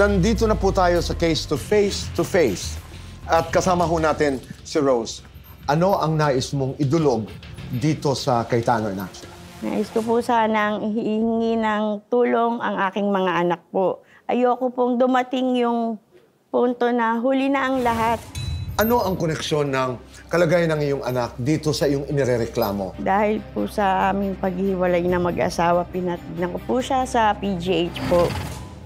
Nandito na po tayo sa case to face. At kasama ho natin si Rose. Ano ang nais mong idulog dito sa Cayetano in Action? Nais ko po sanang hihingi ng tulong ang aking mga anak po. Ayoko pong dumating yung punto na huli na ang lahat. Ano ang koneksyon ng kalagayan ng iyong anak dito sa iyong inirereklamo? Dahil po sa aming paghiwalay na mag-asawa, pinatignan ko po siya sa PGH po.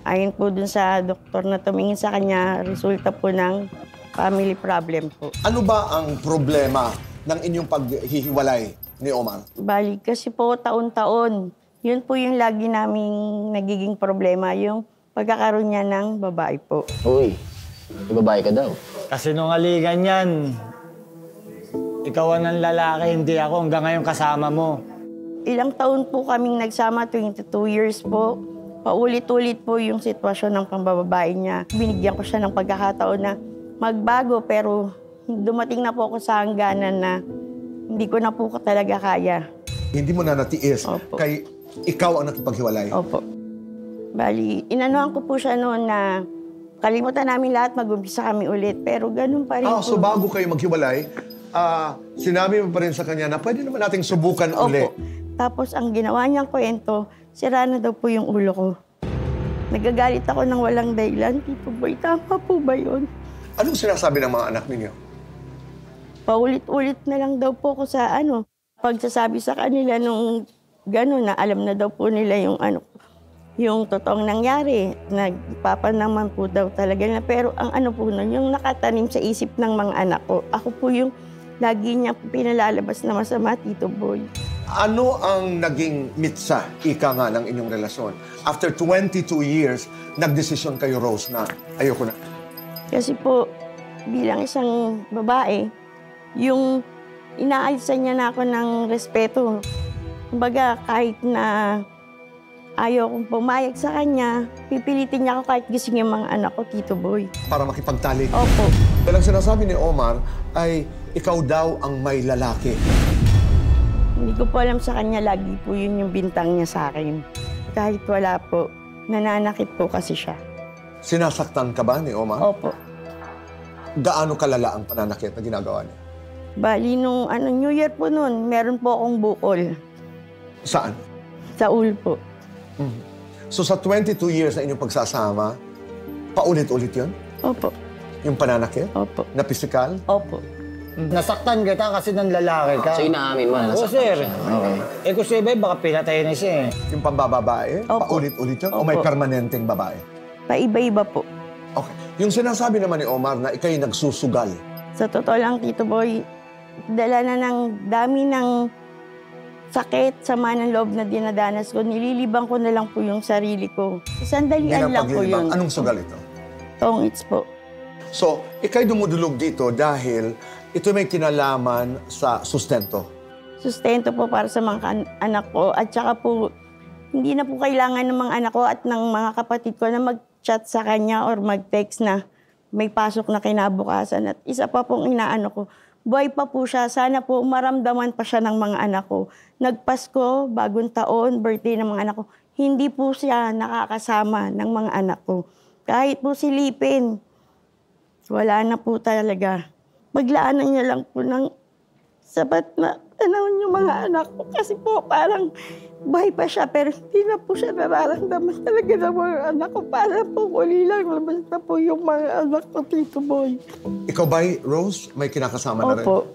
Ayon po dun sa doktor na tumingin sa kanya, resulta po ng family problem po. Ano ba ang problema ng inyong paghihiwalay ni Omar? Bali, kasi po taon-taon, yun po yung lagi naming nagiging problema, yung pagkakaroon niya ng babae po. Uy, may babae ka daw. Kasinungalingan yan. Ikaw ang lalaki, hindi ako. Hanggang ngayon kasama mo. Ilang taon po kaming nagsama, 22 years po. Paulit-ulit po yung sitwasyon ng pambababae niya. Binigyan ko siya ng pagkakataon na magbago, pero dumating na po ako sa hangganan na hindi ko na po talaga kaya. Hindi mo na natiis. Opo. Kay ikaw ang nakipaghiwalay. Opo. Bali, inanuhan ko po siya noon na kalimutan namin lahat, mag-umpisa kami ulit. Pero ganun pa rin po. So bago kayo maghiwalay, sinabi mo pa rin sa kanya na pwede naman nating subukan ulit. Tapos ang ginawa niyang kwento, sira na daw po yung ulo ko. Nagagalit ako ng walang dahilan. Tito Boy, tama po ba yun? Anong sinasabi ng mga anak ninyo? Paulit-ulit na lang daw po ko sa pagsasabi sa kanila nung gano'n na alam na daw po nila yung totoong nangyari. Nagpapanaman po daw talaga na. Pero ang po nun, yung nakatanim sa isip ng mga anak ko. Ako po yung lagi niya pinalalabas na masama, Tito Boy. Ano ang naging mitsa, ika nga, ng inyong relasyon? After 22 years, nagdesisyon kayo, Rose, na ayoko na. Kasi po, bilang isang babae, yung inaayusan niya na ako ng respeto. Kumbaga, kahit na ayaw kong pumayag sa kanya, pipilitin niya ako kahit gising yung mga anak ko, Tito Boy. Para makipagtalik? Opo. Walang sinasabi ni Omar ay ikaw daw ang may lalaki. Hindi ko po alam sa kanya, lagi po yun yung bintang niya sa akin. Kahit wala po, nananakit po kasi siya. Sinasaktan ka ba ni Omar? Opo. Gaano kalala ang pananakit na ginagawa niya? Bali, nung New Year po noon, meron po akong bukol. Saan? Sa ulo po. So sa 22 years na inyong pagsasama, paulit-ulit yun? Opo. Yung pananakit? Opo. Na pisikal? Opo. Nasaktan kita kasi ng lalaki ka. So inaamin mo na Oo, nasaktan sir. siya. Okay. Eh kung siya iba, baka pinatay na siya eh. Yung pambababae? Opo. Paulit-ulit yun? O Opo. may permanenteng babae? Paiba-iba po. Okay. Yung sinasabi naman ni Omar na ikaw'y nagsusugal. Sa totoo lang, Tito Boy, dala na ng dami ng sakit, sama ng loob na dinadanas ko. Nililibang ko na lang po yung sarili ko. Sandalian lang po yun. Anong sugal ito? Tongits po. So, ikaw'y dumudulog dito dahil ito may kinalaman sa sustento. Sustento po para sa mga anak ko. At saka po, hindi na po kailangan ng mga anak ko at ng mga kapatid ko na mag-chat sa kanya or mag-text na may pasok na kinabukasan. At isa pa pong inaano ko, buhay pa po siya. Sana po maramdaman pa siya ng mga anak ko. Nagpasko, bagong taon, birthday ng mga anak ko. Hindi po siya nakakasama ng mga anak ko. Kahit po silipin, wala na po talaga. Maglaanan niya lang po ng sapat na panahon yung mga anak ko. Kasi po parang buhay pa siya pero hindi na po siya nararamdaman talaga ng mga anak ko. Para po huli lang, labas na po yung mga anak ko, Tito Boy. Ikaw ba'y, Rose, may kinakasama na rin? Opo.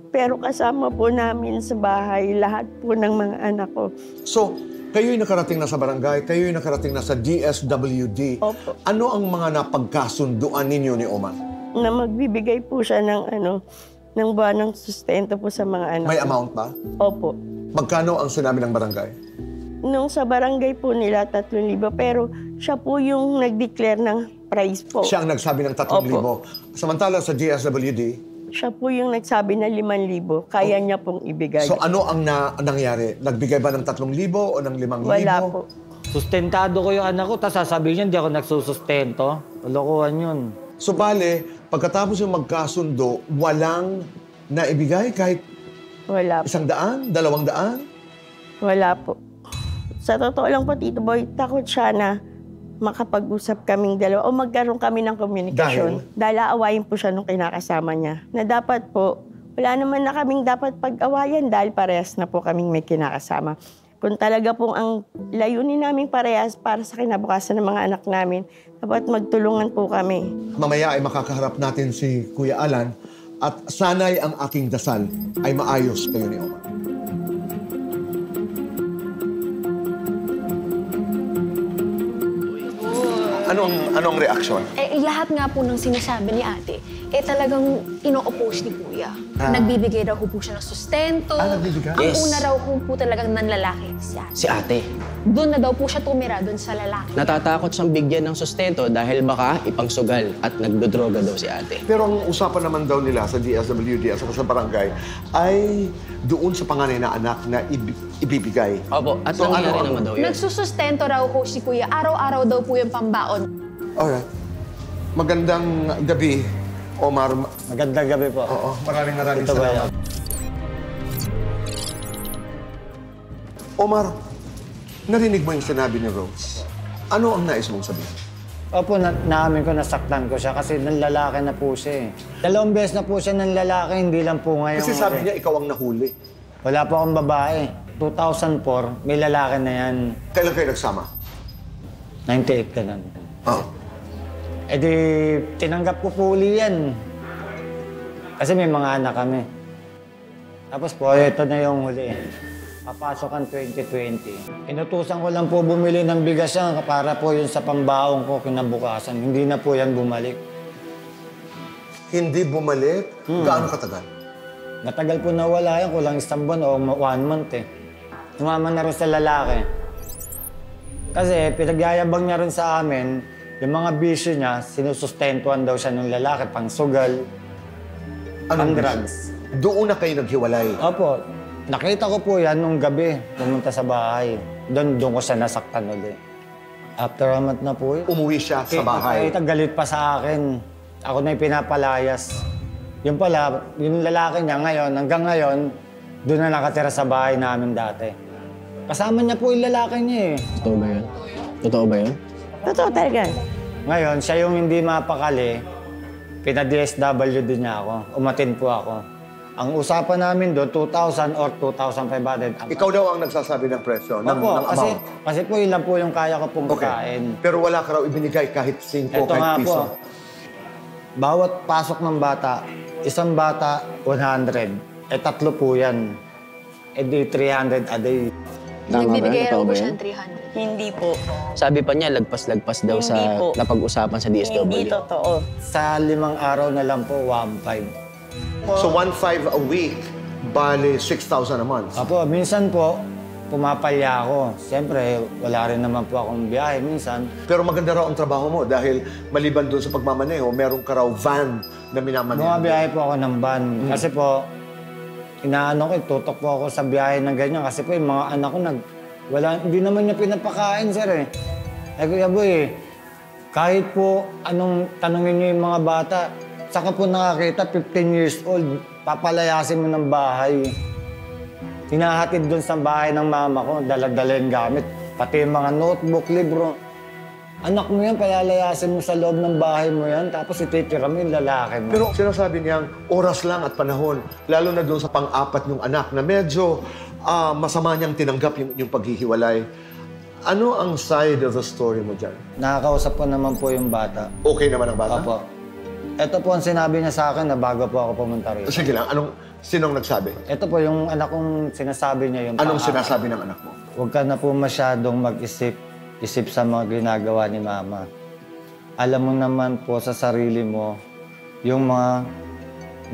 Pero kasama po namin sa bahay lahat po ng mga anak ko. So, kayo'y nakarating na sa barangay, kayo'y nakarating na sa DSWD. Opo. Ano ang mga napagkasunduan ninyo ni Omar? Na magbibigay po siya ng ng buwanang sustento po sa mga anak. May amount ba? Opo. Magkano ang sinabi ng barangay? Nung sa barangay po nila, 3,000. Pero siya po yung nag-declare ng price po. Siya ang nagsabi ng 3,000. Samantala sa DSWD? Siya po yung nagsabi na 5,000, kaya niya pong ibigay. So ano ang nangyari? Nagbigay ba ng 3,000 o ng 5,000? Wala po. Sustentado ko yung anak ko, tapos sasabihin niya, hindi ako nagsusustento. Kalokohan yun. So bale, pagkatapos yung magkasundo, walang naibigay kahit Wala po. 100, 200? Wala po. Sa totoo lang po, Tito Boy, takot siya na makapag-usap kaming dalawa o magkaroon kami ng komunikasyon. Dahil aawayin po siya nung kinakasama niya. Na dapat po, wala naman na kaming dapat pag-awayan dahil parehas na po kaming may kinakasama. Kung talaga pong ang layunin naming parehas para sa kinabukasan ng mga anak namin, dapat magtulungan po kami. Mamaya ay makakaharap natin si Kuya Alan at sana'y ang aking dasal ay maayos kayo ni Omar. Anong reaksyon? Lahat nga po ng sinasabi ni ate, talagang ino-oppose ni kuya. Nagbibigay raw po siya ng sustento. Nagbibigay? Ang Yes. una raw po talagang nanlalaki si ate. Si ate. Doon na daw po siya tumira, doon sa lalaki. Natatakot siyang bigyan ng sustento dahil baka ipangsugal at nagdodroga daw si ate. Pero ang usapan naman daw nila sa DSWD at sa barangay ay doon sa panganay na anak na ibibigay. Opo, at So, nangyari ano? naman daw yun. Nagsusustento raw po si kuya. Araw-araw daw po yung pambaon. Alright. Magandang gabi, Omar. Magandang gabi po. Oo, maraming Ito ba salamat. Omar, narinig mo yung sinabi ni Rose. Ano ang nais mong sabihin? Opo, naamin ko, nasaktan ko siya kasi nanlalaki na po siya eh. 2 beses na po siya nanlalaki, hindi lang po ngayon. Kasi sabi niya, ikaw ang nahuli. Wala po akong babae. 2004, may lalaki na yan. Kailan kayo nagsama? 98 ka lang. Oh. Eh di, tinanggap ko po uli yan. Kasi may mga anak kami. Tapos po, ito na yung huli. Papasok ang 2020. Inutusan ko lang po bumili ng bigas yan para po yun sa pambaong ko kinabukasan. Hindi na po yan bumalik. Hindi bumalik? Gaano katagal? Matagal po nawala yan, kulang 1 buwan o 1 month eh. Sumama na rin sa lalaki. Kasi pinagyayabang niya rin sa amin, yung mga bisyo niya, sinusustentuhan daw siya ng lalaki, pang sugal, pang drugs. Doon na kayo naghiwalay. Opo, nakita ko po yan nung gabi, pumunta sa bahay. Doon ko siya nasaktan ulit. After a month na po yun. Umuwi siya sa bahay. Kahit galit pa sa akin. Ako na yung pinapalayas. Yung pala, yung lalaki niya ngayon, hanggang ngayon, doon na nakatira sa bahay namin dati. Kasama niya po yung lalaki niya eh. Totoo ba yun? Totoo ba yun? Totoo talaga. Ngayon, siya yung hindi mapakali, pina-DSW din niya ako. Umatin po ako. Ang usapan namin doon, 2,000 or 2,500. Ikaw daw ang nagsasabi ng presyo, ng Opo, amount. kasi po yun lang po yung kaya ko pong kain. Pero wala ka raw ibinigay kahit 5, Ito kahit nga piso. po, bawat pasok ng bata, isang bata, 100. 3 po yan. Di 300 a day. Tama ba Nagbibigay yun? raw Totoo po ba siya yun? ng 300. Hindi po. Sabi pa niya, lagpas-lagpas daw Hindi sa po. napag-usapan sa DSWD. Hindi totoo. Sa 5 araw na lang po, 1,500. So 1,500 a week, bali 6,000 a month. Apo, minsan po, pumapalya ako. Siyempre, wala rin naman po akong biyahe minsan. Pero maganda raw ang trabaho mo dahil maliban doon sa pagmamaneho, meron ka raw van na minamaneho. Bumabiyahe po ako ng van. Kasi po, inaano ko, tutok po ako sa biyahe ng ganyan. Kasi po, yung mga anak ko, hindi naman niya pinapakain, sir eh. Eh, Kuya Boy, kahit po anong tanongin niyo yung mga bata, saka po nakakita, 15 years old, papalayasin mo ng bahay. Hinahatid doon sa bahay ng mama ko, dala-dala yung gamit. Pati yung mga notebook, libro. Anak mo yan, palalayasin mo sa loob ng bahay mo yan, tapos ititira mo yung lalaki mo. Pero sinasabi niyang oras lang at panahon, lalo na doon sa pang-apat niyong anak na medyo masama niyang tinanggap yung paghihiwalay. Ano ang side of the story mo dyan? Nakakausap ko naman po yung bata. Okay naman ang bata? Opo. Ito po ang sinabi niya sa akin na bago po ako pumunta rito. Sige lang, sinong nagsabi? Ito po yung anak kong sinasabi niya yung Anong sinasabi ng anak mo? Huwag ka na po masyadong mag-isip sa mga ginagawa ni Mama. Alam mo naman po sa sarili mo yung mga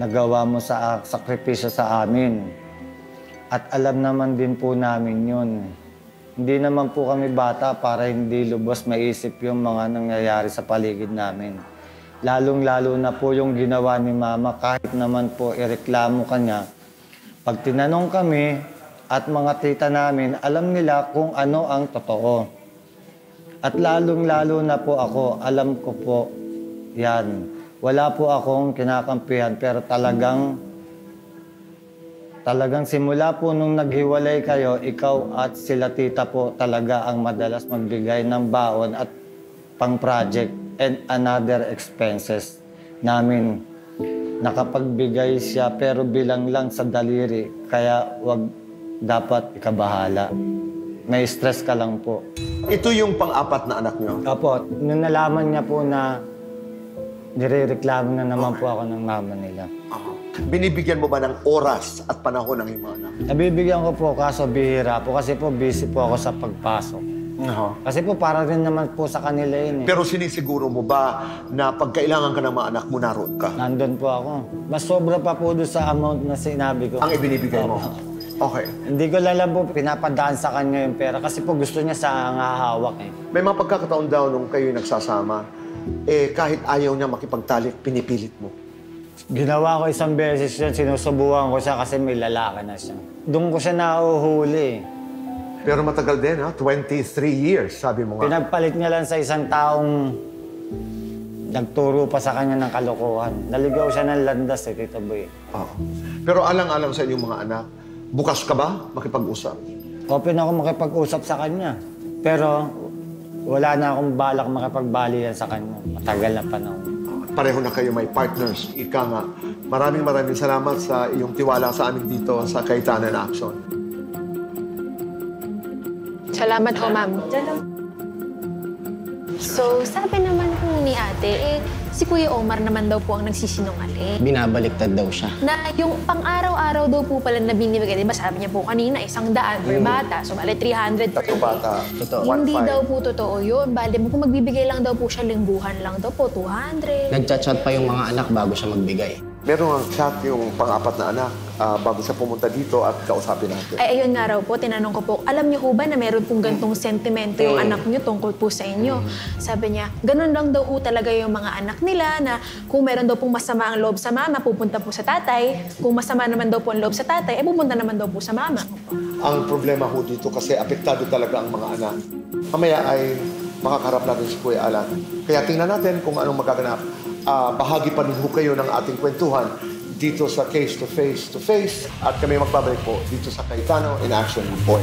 nagawa mo sa sakripisyo sa amin. At alam naman din po namin yun. Hindi naman po kami bata para hindi lubos maisip yung mga nangyayari sa paligid namin. Lalong-lalo na po yung ginawa ni Mama, kahit naman po ireklamo kanya. Pag tinanong kami at mga tita namin, alam nila kung ano ang totoo. At lalong-lalo na po ako, alam ko po yan. Wala po akong kinakampihan, pero talagang simula po nung naghiwalay kayo, ikaw at sila tita po talaga ang madalas magbigay ng baon at pang-project and another expenses namin. Nakapagbigay siya pero bilang lang sa daliri, kaya wag dapat ikabahala. May stress ka lang po. Ito yung pang-apat na anak niyo? Opo, nung nalaman niya po na nirereklamo na naman po ako ng mama nila. Binibigyan mo ba ng oras at panahon ng iyong mga anak? Nabibigyan ko po kaso bihira po kasi po busy po ako sa pagpasok. Kasi po para rin naman po sa kanila yun eh. Pero sinisiguro mo ba na pag kailangan ka ng mga anak mo, naroon ka? Nandun po ako. Mas sobra pa po doon sa amount na sinabi ko. Ang ibinibigay mo? Okay. Hindi ko lang po pinapadaan sa kanya yung pera kasi po gusto niya sa hawak eh. May mga pagkakataon daw nung kayo nagsasama, kahit ayaw niya makipagtalik, pinipilit mo. Ginawa ko isang beses yun, sinusubukan ko siya kasi may lalaki na siya. Doon ko siya nahuhuli. Pero matagal din, ha? 23 years, sabi mo nga. Pinagpalit niya lang sa isang taong nagturo pa sa kanya ng kalokohan. Naligaw siya ng landas eh, Tito Boy. Oo. Pero alang-alang sa inyong mga anak, bukas ka ba makipag-usap? Open ako makipag-usap sa kanya. Pero wala na akong balak makipagbalian sa kanya. Matagal na panahon. Pareho na kayo may partners. Ika nga, maraming salamat sa iyong tiwala sa amin dito sa Cayetano in Action. Salamat po, ma'am. So, sabi naman po ni ate, si Kuya Omar naman daw po ang nagsisinungaling. Binabaliktad daw siya. Na yung pang-araw-araw daw po pala na binibigay, di ba sabi niya po kanina, 100 per bata. So, bali 300 per Tatlong bata. Totoo. Hindi 1.5. daw po totoo yun. Bali mo kung magbibigay lang daw po siya lingguhan lang daw po, 200. Nagchat-chat pa yung mga anak bago siya magbigay. Meron ang chat yung pang-apat na anak bago siya pumunta dito at kausapin natin. Ay, ayun nga raw po, tinanong ko po, alam niyo ho ba na meron pong gantong sentimento yung anak niyo tungkol po sa inyo? Sabi niya, ganun lang daw po talaga yung mga anak nila na kung meron daw pong masama ang loob sa mama, pupunta po sa tatay. Kung masama naman daw po ang loob sa tatay, pupunta naman daw po sa mama. Ang problema ho dito kasi apektado talaga ang mga anak. Mamaya ay makakarap natin si Kuya Alan. Kaya tingnan natin kung anong magaganap. Bahagi pa rin ho kayo ng ating kwentuhan dito sa Case to Face at kami magbabalik po dito sa Cayetano in Action. Boy.